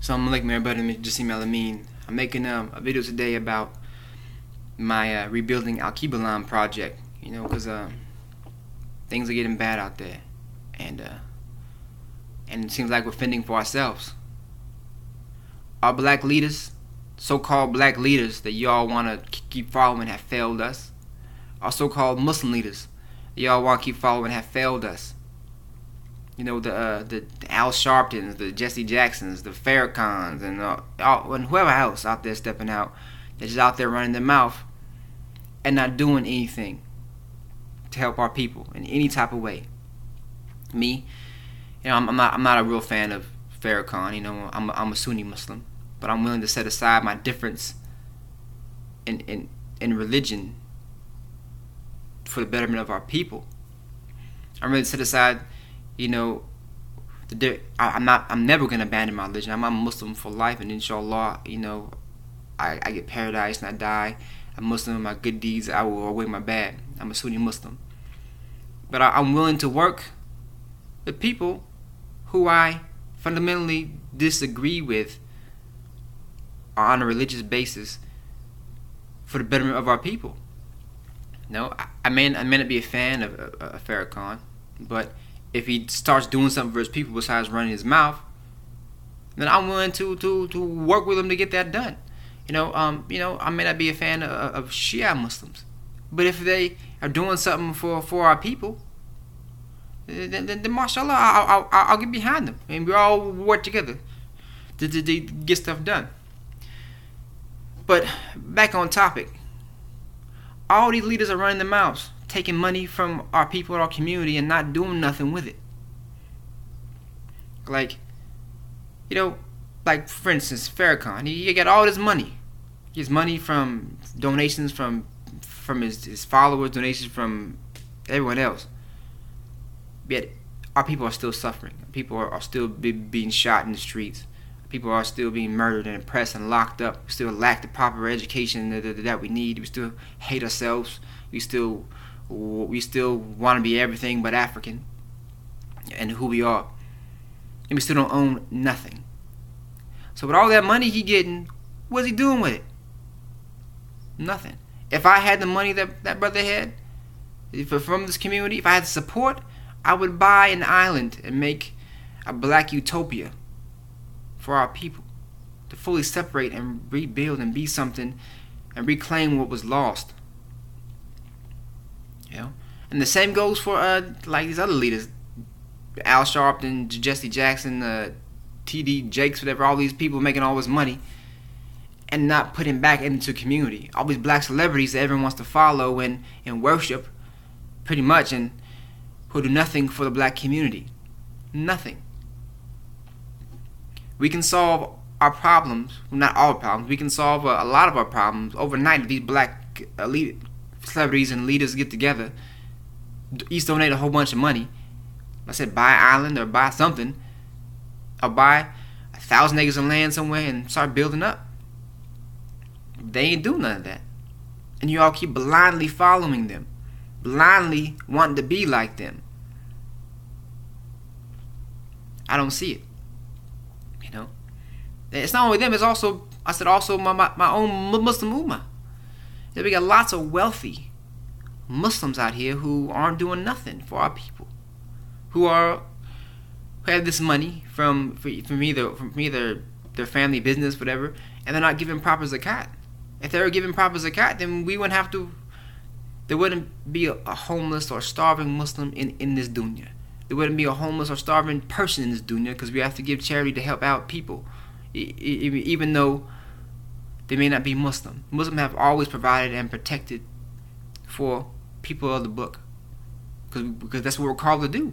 Assalamu alaikum everybody, Jassim Alameen. I'm making a video today about my rebuilding Al Kibalan project. You know, because things are getting bad out there, and it seems like we're fending for ourselves. Our black leaders, so-called black leaders that y'all want to keep following, have failed us. Our so-called Muslim leaders that y'all want to keep following have failed us. You know, the Al Sharptons, the Jesse Jacksons, the Farrakhans, and whoever else out there stepping out, they're just out there running their mouth and not doing anything to help our people in any type of way. Me, you know, I'm not a real fan of Farrakhan. You know, I'm a Sunni Muslim, but I'm willing to set aside my difference in religion for the betterment of our people. I'm ready to set aside, you know, I'm never gonna abandon my religion. I'm a Muslim for life, and inshallah, you know, I get paradise and I die a Muslim. My good deeds I will outweigh my bad. I'm a Sunni Muslim, but I'm willing to work with people who I fundamentally disagree with on a religious basis for the betterment of our people. No, I may not be a fan of Farrakhan, but if he starts doing something for his people besides running his mouth, then I'm willing to work with him to get that done. You know, I may not be a fan of Shia Muslims, but if they are doing something for our people, then mashallah, I'll get behind them, and we all work together to get stuff done. But back on topic, all these leaders are running their mouths, taking money from our people in our community and not doing nothing with it. Like, you know, like for instance, Farrakhan, he got all this money. He has money from donations from his followers, donations from everyone else. Yet our people are still suffering. People are still being shot in the streets. People are still being murdered and oppressed and locked up. We still lack the proper education that we need. We still hate ourselves. We still want to be everything but African and who we are. And we still don't own nothing. So with all that money he getting, what's he doing with it? Nothing. If I had the money that brother had from this community, if I had the support, I would buy an island and make a black utopia for our people to fully separate and rebuild and be something and reclaim what was lost. You know? And the same goes for like these other leaders, Al Sharpton, Jesse Jackson, T.D. Jakes, whatever, all these people making all this money and not putting back into community. All these black celebrities that everyone wants to follow and worship pretty much, and who do nothing for the black community. Nothing. We can solve our problems, well, not all problems, we can solve a lot of our problems overnight if these black elite celebrities and leaders get together, each donate a whole bunch of money. I said buy an island or buy something, or buy 1,000 acres of land somewhere and start building up. They ain't doing none of that. And you all keep blindly following them, blindly wanting to be like them. I don't see it. You know, it's not only them, it's also, I said, also my own Muslim ummah. We got lots of wealthy Muslims out here who aren't doing nothing for our people, who have this money from either their family business, whatever, and they're not giving proper zakat. If they were giving proper zakat, then there wouldn't be a homeless or starving Muslim in this dunya. There wouldn't be a homeless or starving person in this dunya, because we have to give charity to help out people, even though they may not be Muslim. Muslims have always provided and protected for people of the book, because that's what we're called to do.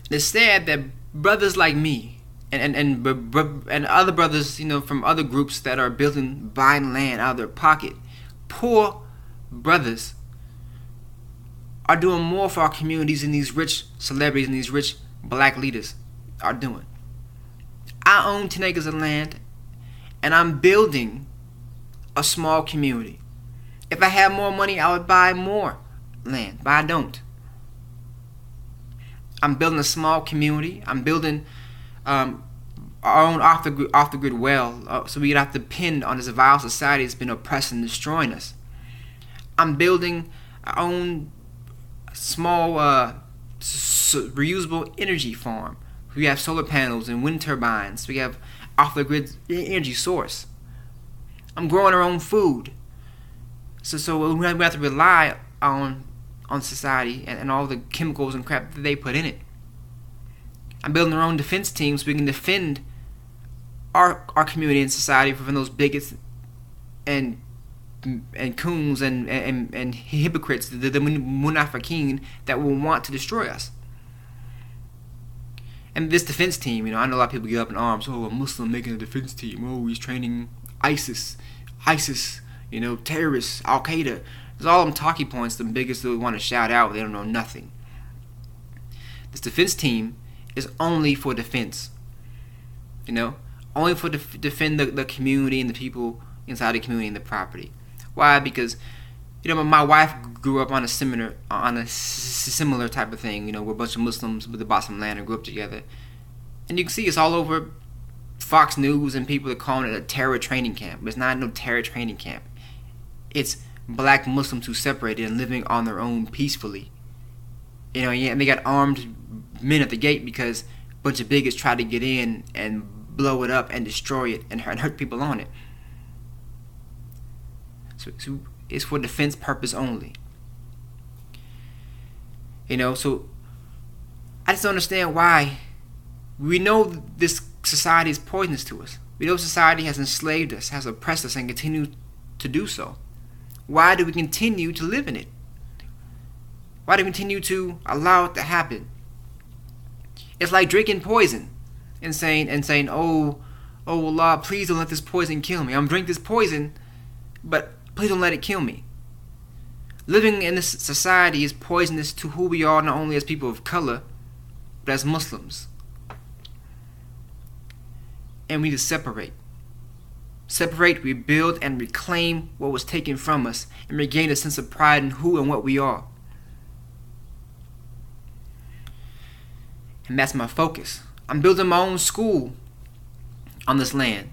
It's sad that brothers like me and other brothers, you know, from other groups that are buying land out of their pocket, poor brothers, are doing more for our communities than these rich celebrities and these rich black leaders are doing. I own 10 acres of land, and I'm building a small community. If I had more money, I would buy more land, but I don't. I'm building a small community. I'm building our own off the grid well, so we don't have to depend on this vile society that's been oppressing and destroying us. I'm building our own small reusable energy farm. We have solar panels and wind turbines. We have off the grid energy source. I'm growing our own food. So we don't have to rely on society and all the chemicals and crap that they put in it. I'm building our own defense team so we can defend our community and society from those bigots and coons and hypocrites, the munafiqeen that will want to destroy us. And this defense team, I know a lot of people get up in arms. Oh, a Muslim making a defense team. Oh, he's training ISIS, terrorists, Al Qaeda. There's all them talking points, the biggest that want to shout out. They don't know nothing. This defense team is only for defense. Only for defend the community and the people inside the community and the property. Why? Because my wife grew up on a similar type of thing. We're a bunch of Muslims with bought some land and grew up together, and you can see it's all over Fox News and people are calling it a terror training camp. But it's not no terror training camp. It's black Muslims who separated and living on their own peacefully. And they got armed men at the gate because a bunch of bigots tried to get in and blow it up and destroy it and hurt people on it. So it's for defense purpose only. So I just don't understand why. We know this society is poisonous to us. We know society has enslaved us, has oppressed us, and continue to do so. Why do we continue to live in it? Why do we continue to allow it to happen? It's like drinking poison and saying, oh Allah, please don't let this poison kill me. I'm drinking this poison, but please don't let it kill me. Living in this society is poisonous to who we are, not only as people of color, but as Muslims. And we need to separate. Separate, rebuild, and reclaim what was taken from us, and regain a sense of pride in who and what we are. And that's my focus. I'm building my own school on this land,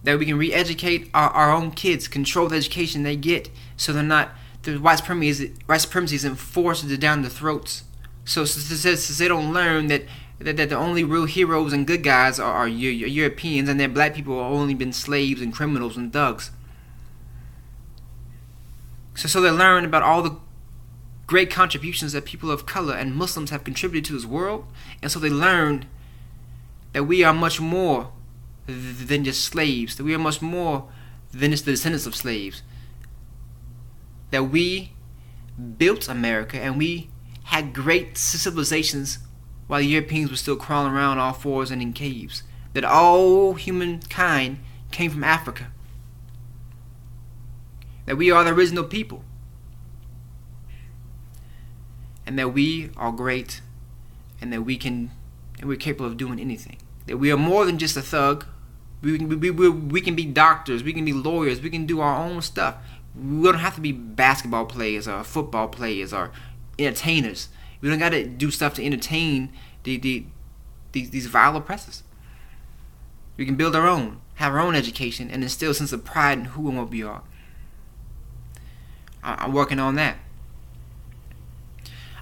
that we can re-educate our own kids, control the education they get, so they're not, the white supremacy isn't forced down their throats. So they don't learn that the only real heroes and good guys are Europeans, and that black people have only been slaves and criminals and thugs. So they learn about all the great contributions that people of color and Muslims have contributed to this world, and so they learn that we are much more than just slaves, that we are much more than just the descendants of slaves, that we built America and we had great civilizations while the Europeans were still crawling around all fours and in caves, that all humankind came from Africa, that we are the original people, and that we are great, and that we're capable of doing anything. That we are more than just a thug. We can be doctors, we can be lawyers, we can do our own stuff. We don't have to be basketball players or football players or entertainers. We don't got to do stuff to entertain these vile oppressors. We can build our own, have our own education, and instill a sense of pride in who and what we are. I'm working on that.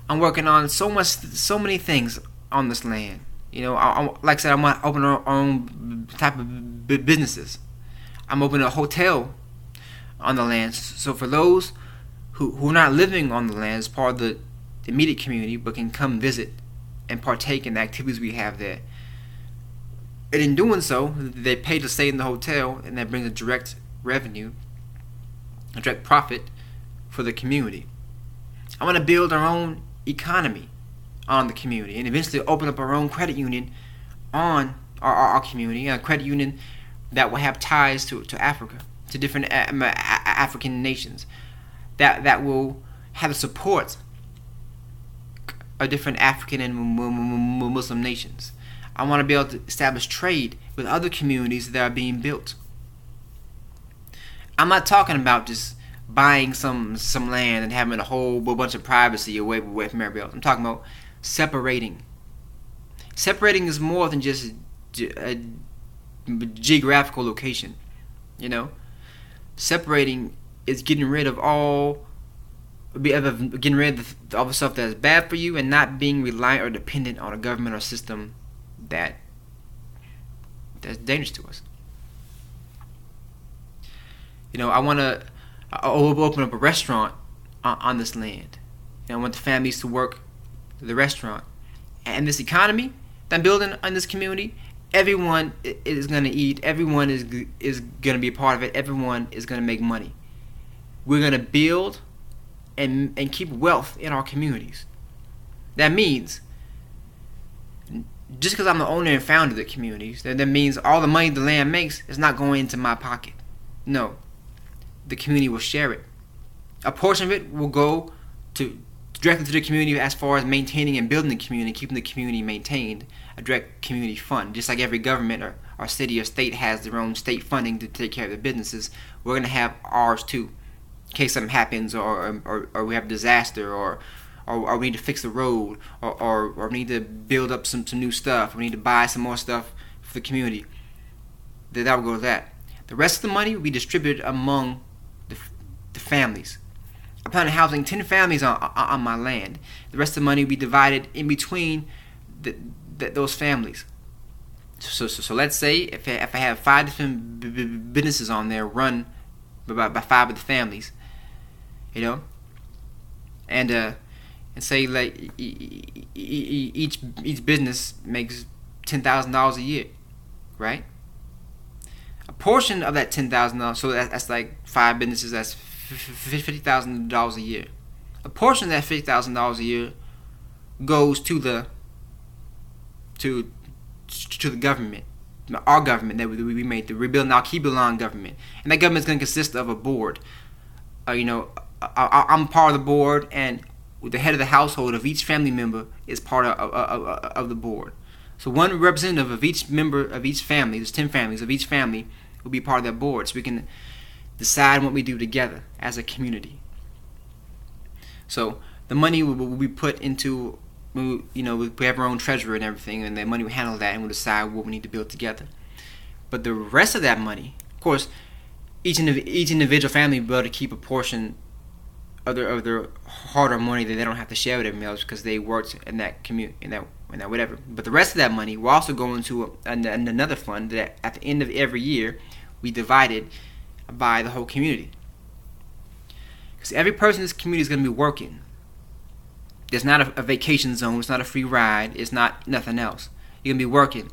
I'm working on so many things on this land. Like I said, I'm going to open our own type of businesses. I'm opening a hotel on the land. So for those who are not living on the land as part of the immediate community, but can come visit and partake in the activities we have there. And in doing so, they pay to stay in the hotel, and that brings a direct revenue, a direct profit for the community. I want to build our own economy on the community, and eventually open up our own credit union on our community, a credit union that will have ties to Africa, to different African nations, that will have the support of different African and Muslim nations. I want to be able to establish trade with other communities that are being built. I'm not talking about just buying some land and having a whole bunch of privacy away from everybody else. I'm talking about separating. Separating is more than just geographical location. You know, separating is getting rid of all the stuff that's bad for you, and not being reliant or dependent on a government or system that's dangerous to us. You know, I want to open up a restaurant on this land. I want the families to work the restaurant. And this economy that I'm building in this community, everyone is going to eat. Everyone is going to be a part of it. Everyone is going to make money. We're going to build and keep wealth in our communities. That means, just because I'm the owner and founder of the communities, that means all the money the land makes is not going into my pocket. No. The community will share it. A portion of it will go directly to the community as far as maintaining and building the community, keeping the community maintained, a direct community fund. Just like every government or city or state has their own state funding to take care of their businesses, we're going to have ours too. In case something happens, or we have a disaster, or we need to fix the road, or we need to build up some new stuff, we need to buy some more stuff for the community, that will go to that. The rest of the money will be distributed among the families. I plan on housing 10 families on my land. The rest of the money will be divided in between those families. So let's say if I have 5 different businesses on there run by 5 of the families, you know, and say like each business makes $10,000 a year, right? A portion of that $10,000, so that's like 5 businesses, that's $50,000 a year. A portion of that $50,000 a year goes to the government, our government that we made, the Rebuilding Al-Kibulan government, and that government is going to consist of a board. I'm part of the board, and the head of the household of each family member is part of the board. So one representative of each member of each family, there's 10 families of each family, will be part of that board, so we can decide what we do together as a community. So the money will be put into, we have our own treasurer and everything, and the money will handle that, and we'll decide what we need to build together. But the rest of that money, of course, each individual family will be able to keep a portion of their hard-earned money that they don't have to share with everyone else because they worked in that community, in that whatever. But the rest of that money will also go into another fund that at the end of every year we divided by the whole community. Because every person in this community is going to be working. There's not a vacation zone. It's not a free ride. It's not nothing else. You're going to be working.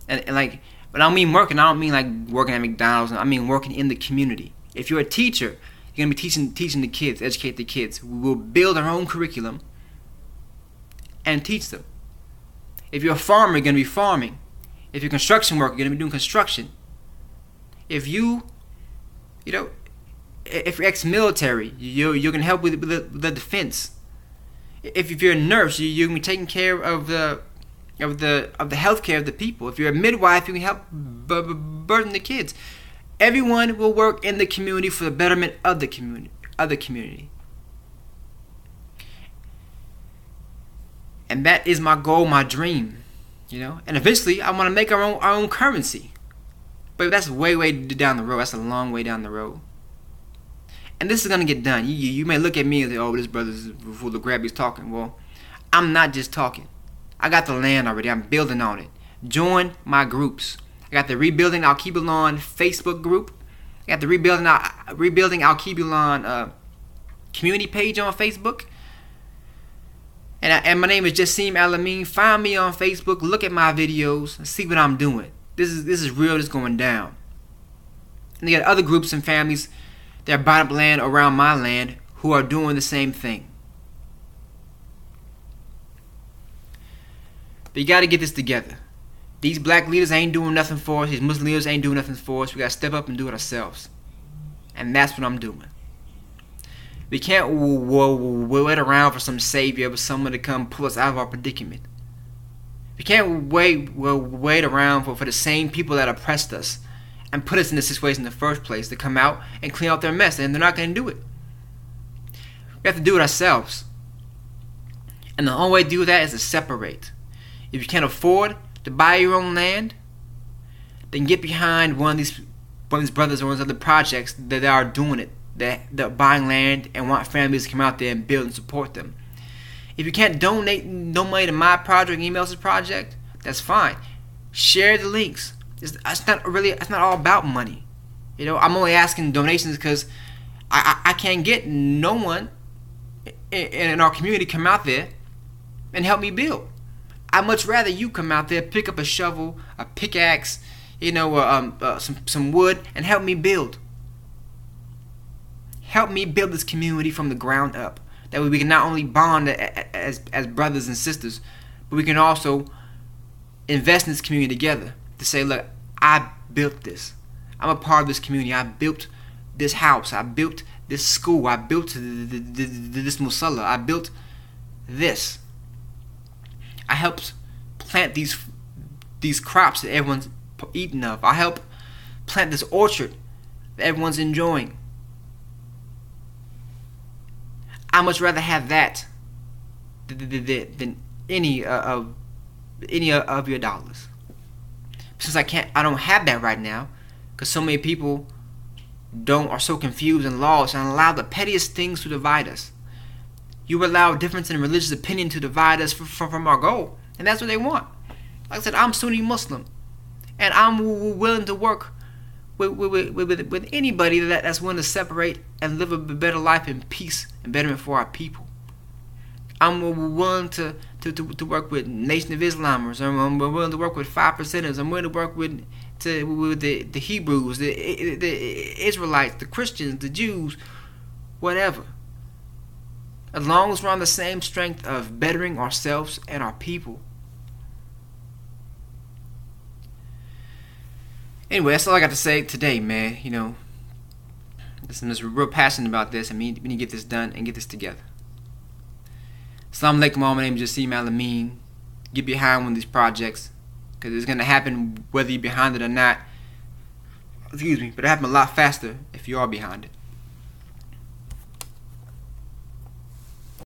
And like, but I don't mean working. I don't mean like working at McDonald's. I mean working in the community. If you're a teacher, you're going to be teaching the kids, educate the kids. We will build our own curriculum and teach them. If you're a farmer, you're going to be farming. If you're a construction worker, you're going to be doing construction. If you're ex-military, you're going to help with the defense. If you're a nurse, you're going to be taking care of the health care of the people. If you're a midwife, you can help burden the kids. Everyone will work in the community for the betterment of the community. And that is my goal, my dream, And eventually, I want to make our own currency. But that's way down the road. That's a long way down the road. And this is going to get done. You may look at me and say, oh, this brother's full of grab, he's talking. Well, I'm not just talking. I got the land already. I'm building on it. Join my groups. I got the Rebuilding Al-Kibulan Facebook group. I got the Rebuilding Al-Kibulan community page on Facebook. And my name is Jassim Al-Amin. Find me on Facebook. Look at my videos. And see what I'm doing. This is real. This is going down. And you got other groups and families that are buying up land around my land who are doing the same thing. But you got to get this together. These black leaders ain't doing nothing for us. These Muslim leaders ain't doing nothing for us. We got to step up and do it ourselves. And that's what I'm doing. We can't wait around for some savior, for someone to come pull us out of our predicament. We can't wait around for the same people that oppressed us and put us in this situation in the first place to come out and clean out their mess, and they're not going to do it. We have to do it ourselves. And the only way to do that is to separate. If you can't afford to buy your own land, then get behind one of these brothers or one of these other projects that are doing it, that are buying land and want families to come out there and build and support them. If you can't donate no money to my project, emails project, that's fine. Share the links. It's not all about money. I'm only asking donations because I can't get no one in our community come out there and help me build. I'd much rather you come out there, pick up a shovel, a pickaxe, some wood, and help me build. Help me build this community from the ground up. That way we can not only bond as brothers and sisters, but we can also invest in this community together to say, look, I built this. I'm a part of this community. I built this house. I built this school. I built this musalla. I built this. I helped plant these crops that everyone's eating of. I helped plant this orchard that everyone's enjoying. I'd much rather have that than any of your dollars. Since I don't have that right now, because so many people are so confused and lost and allow the pettiest things to divide us. You allow difference in religious opinion to divide us from our goal, and that's what they want. Like I said, I'm Sunni Muslim, and I'm willing to work with anybody that's willing to separate and live a better life in peace and betterment for our people. I'm willing to work with Nation of Islamers. I'm willing to work with 5%ers. I'm willing to work with the Hebrews, the Israelites, the Christians, the Jews, whatever. As long as we're on the same strength of bettering ourselves and our people. Anyway, that's all I got to say today, man. I'm just real passionate about this, and we need to get this done and get this together. Assalamu alaikum, my name is Jassim Al-Amin. Get behind one of these projects, because it's going to happen whether you're behind it or not. Excuse me, but it'll happen a lot faster if you are behind it.